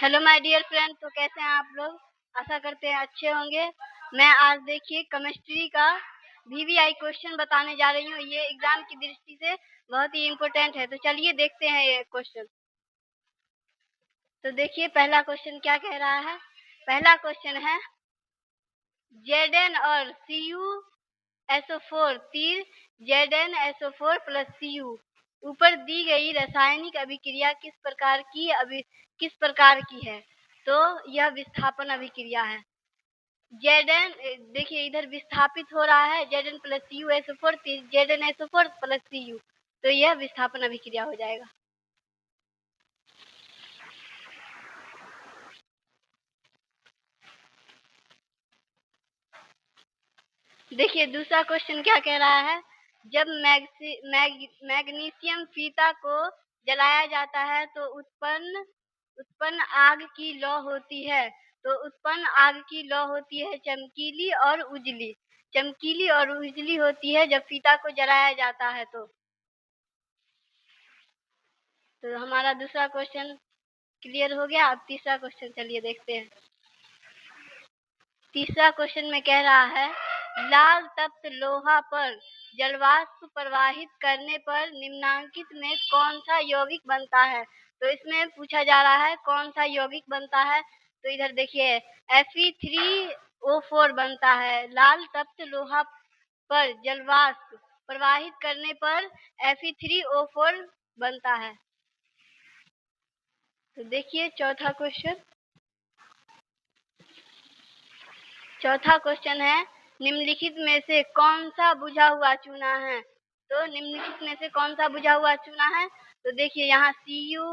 Hello my dear friend, तो कैसे हैं आप लोग? आशा करते हैं अच्छे होंगे। मैं आज देखिए केमिस्ट्री का वीवीआई क्वेश्चन बताने जा रही हूँ। ये एग्जाम की दृष्टि से बहुत ही इम्पोर्टेंट है। तो चलिए देखते हैं ये क्वेश्चन। तो देखिए पहला क्वेश्चन क्या कह रहा है। पहला क्वेश्चन है Zn और CuSO4 तीर ZnSO4 प्लस Cu ऊपर दी गई रासायनिक अभिक्रिया किस प्रकार की है? तो यह विस्थापन अभिक्रिया है। Zn देखिए इधर विस्थापित हो रहा है Zn प्लस CuSO4 तीर ZnSO4 प्लस Cu, तो यह विस्थापन अभिक्रिया हो जाएगा। देखिए दूसरा क्वेश्चन क्या कह रहा है। जब मैग्नीशियम फीता को जलाया जाता है तो उत्पन्न आग की लौ होती है। तो उत्पन्न आग की लौ होती है चमकीली और उजली होती है जब फीता को जलाया जाता है। तो हमारा दूसरा क्वेश्चन क्लियर हो गया। अब तीसरा क्वेश्चन चलिए देखते हैं। तीसरा क्वेश्चन में कह रहा है लाल तप्त लोहा पर जलवाष्प प्रवाहित करने पर निम्नांकित में कौन सा यौगिक बनता है? तो इसमें पूछा जा रहा है कौन सा यौगिक बनता है। तो इधर देखिए Fe3O4 बनता है। लाल तप्त लोहा पर जलवाष्प प्रवाहित करने पर Fe3O4 बनता है। तो देखिए चौथा क्वेश्चन है निम्नलिखित में से कौन सा बुझा हुआ चूना है? तो निम्नलिखित में से कौन सा बुझा हुआ चूना है? तो देखिए यहाँ CaO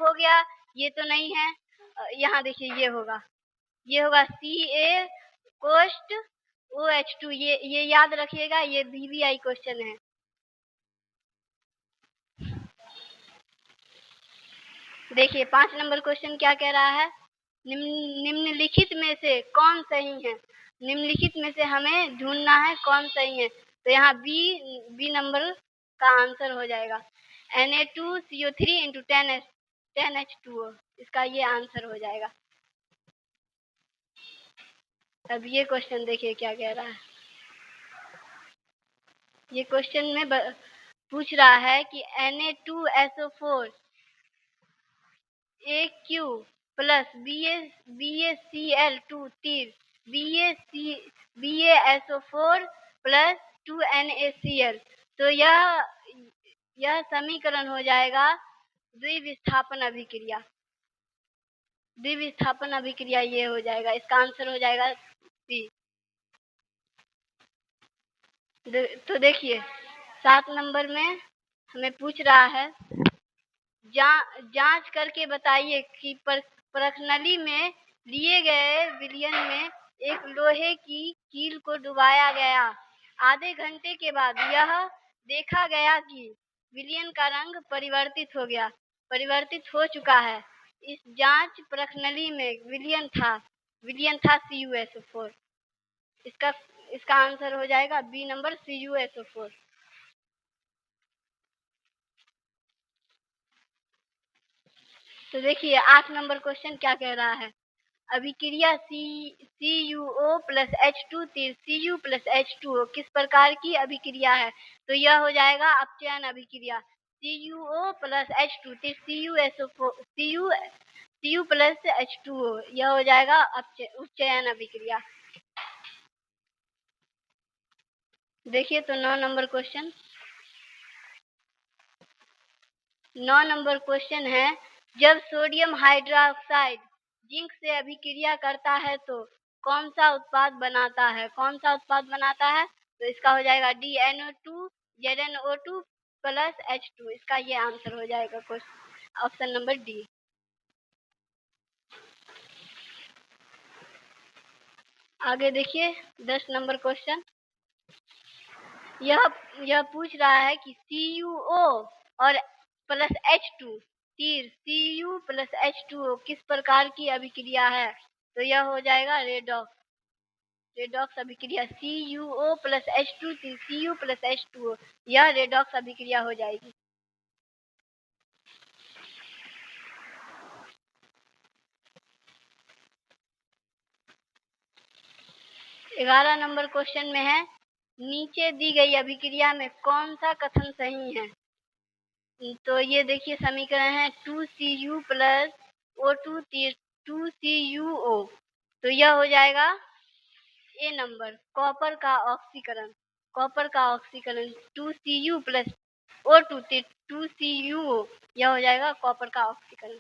हो गया, ये तो नहीं है। यहाँ देखिए ये होगा Ca कोष्ट OH2, ये याद रखिएगा, ये वीवीआई क्वेश्चन है। देखिए 5 नंबर क्वेश्चन क्या कह रहा है। निम्नलिखित में से कौन सही है? निम्नलिखित में से हमें ढूंढना है कौन सही है। तो यहाँ बी नंबर का आंसर हो जाएगा Na2CO3 इंटू 10H2O, इसका ये आंसर हो जाएगा। अब ये क्वेश्चन देखिए क्या कह रहा है। ये क्वेश्चन में पूछ रहा है कि Na2SO4 AQ प्लस BaCl2 तीर BaSO4 प्लस 2NaCl, तो यह समीकरण हो जाएगा द्विविस्थापन अभिक्रिया। ये हो जाएगा, इसका आंसर हो जाएगा सी। तो देखिए 7 नंबर में हमें पूछ रहा है जांच करके बताइए कि परखनली में लिए गए विलयन में एक लोहे की कील को डुबाया गया। आधे घंटे के बाद यह देखा गया कि विलयन का रंग परिवर्तित हो चुका है। इस जांच परखनली में विलयन था CuSO4। इसका आंसर हो जाएगा बी नंबर CuSO4। तो देखिए 8 नंबर क्वेश्चन क्या कह रहा है। अभिक्रिया CuO प्लस H2 तीर Cu प्लस H2O किस प्रकार की अभिक्रिया है? तो यह हो जाएगा अपचयन अभिक्रिया। CuO प्लस H2 तीर Cu प्लस H2O, यह हो जाएगा उपचयन अभिक्रिया। देखिए तो 9 नंबर क्वेश्चन है जब सोडियम हाइड्रोक्साइड जिंक से अभिक्रिया करता है तो कौन सा उत्पाद बनाता है? तो इसका हो जाएगा DNO2 ZnO2 प्लस H2, इसका ये आंसर हो जाएगा ऑप्शन नंबर डी। आगे देखिए 10 नंबर क्वेश्चन। यह पूछ रहा है कि CuO और प्लस H2 तीर Cu प्लस H2O किस प्रकार की अभिक्रिया है? तो यह हो जाएगा रेडॉक्स अभिक्रिया। CuO प्लस H2 तीर Cu प्लस H2O, यह रेडॉक्स अभिक्रिया हो जाएगी। 11 नंबर क्वेश्चन में है, नीचे दी गई अभिक्रिया में कौन सा कथन सही है? तो ये देखिए समीकरण है 2Cu प्लस O2 2CuO। तो यह हो जाएगा ए नंबर, कॉपर का ऑक्सीकरण। 2Cu प्लस O2 2CuO, यह हो जाएगा कॉपर का ऑक्सीकरण।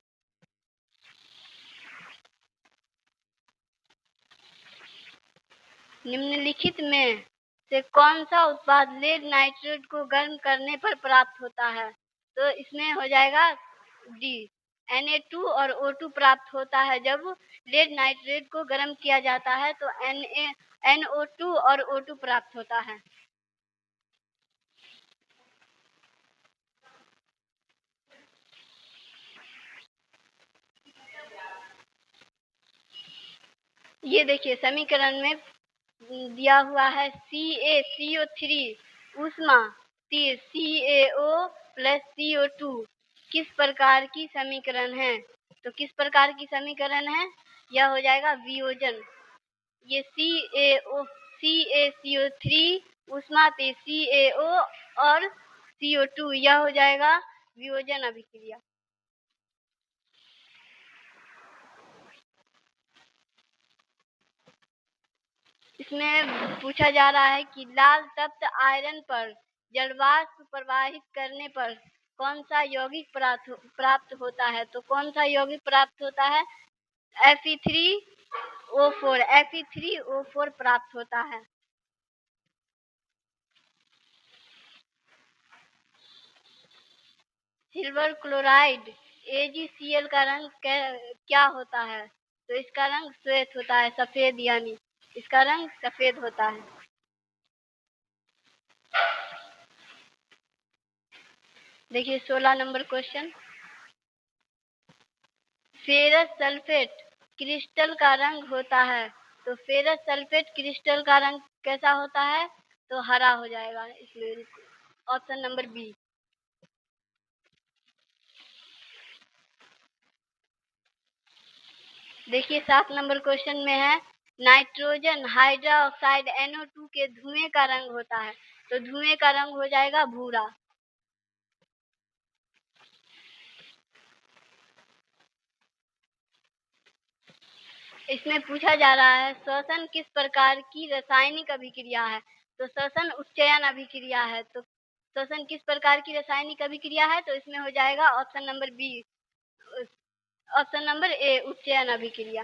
निम्नलिखित में से कौन सा उत्पाद लेड नाइट्रेट को गर्म करने पर प्राप्त होता है? तो इसमें हो जाएगा डी, Na2 और O2 प्राप्त होता है। जब लेड नाइट्रेट को गर्म किया जाता है तो NO2 और O2 प्राप्त होता है। ये देखिए समीकरण में दिया हुआ है CaCO3 ऊष्मा तीर CaO प्लस CO2 किस प्रकार की समीकरण है? तो किस प्रकार की समीकरण है? यह हो जाएगा वियोजन। ये CaCO3 ऊष्मा तीर CaO और CO2, यह हो जाएगा वियोजन अभिक्रिया। इसमें पूछा जा रहा है कि लाल तप्त आयरन पर जलवाष्प प्रवाहित करने पर कौन सा यौगिक प्राप्त होता है? तो कौन सा यौगिक प्राप्त होता है? Fe3O4 प्राप्त होता है। सिल्वर क्लोराइड AgCl का रंग क्या होता है? तो इसका रंग श्वेत होता है, सफेद, यानी इसका रंग सफेद होता है। देखिए 16 number question, ferrous sulphate crystal का रंग होता है। तो फेरस सल्फेट क्रिस्टल का रंग कैसा होता है? तो हरा हो जाएगा। इसमें ऑप्शन नंबर बी। देखिए 7 नंबर क्वेश्चन में है, नाइट्रोजन हाइड्रोक्साइड NO2 के धुएं का रंग होता है। तो धुएं का रंग हो जाएगा भूरा। इसमें पूछा जा रहा है श्वसन किस प्रकार की रासायनिक अभिक्रिया है? तो श्वसन उत्चयन अभिक्रिया है। तो श्वसन किस प्रकार की रासायनिक अभिक्रिया है? तो इसमें हो जाएगा option number B, option number A, उत्चयन अभिक्रिया।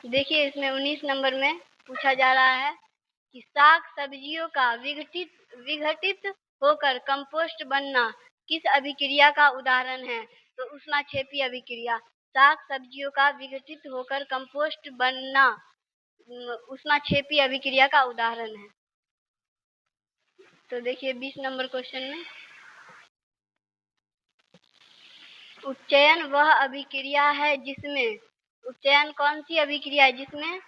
देखिए इसमें 19 नंबर में पूछा जा रहा है कि साग सब्जियों का विघटित होकर कंपोस्ट बनना किस अभिक्रिया का उदाहरण है? तो ऊष्माक्षेपी अभिक्रिया। साग सब्जियों का विघटित होकर कंपोस्ट बनना ऊष्माक्षेपी अभिक्रिया का उदाहरण है। तो देखिए 20 नंबर क्वेश्चन में, उच्चयन वह अभिक्रिया है जिसमें, उच्चयन कौन सी अभिक्रिया है जिसमें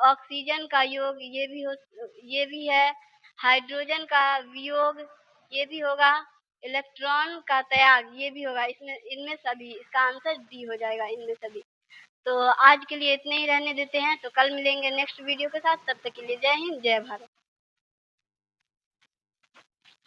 ऑक्सीजन का योग ये भी है, हाइड्रोजन का वियोग ये भी होगा, इलेक्ट्रॉन का त्याग ये भी होगा। इसमें इनमें सभी, इसका आंसर डी हो जाएगा, इनमें सभी। तो आज के लिए इतने ही रहने देते हैं। तो कल मिलेंगे नेक्स्ट वीडियो के साथ। तब तक के लिए जय हिंद, जय भारत।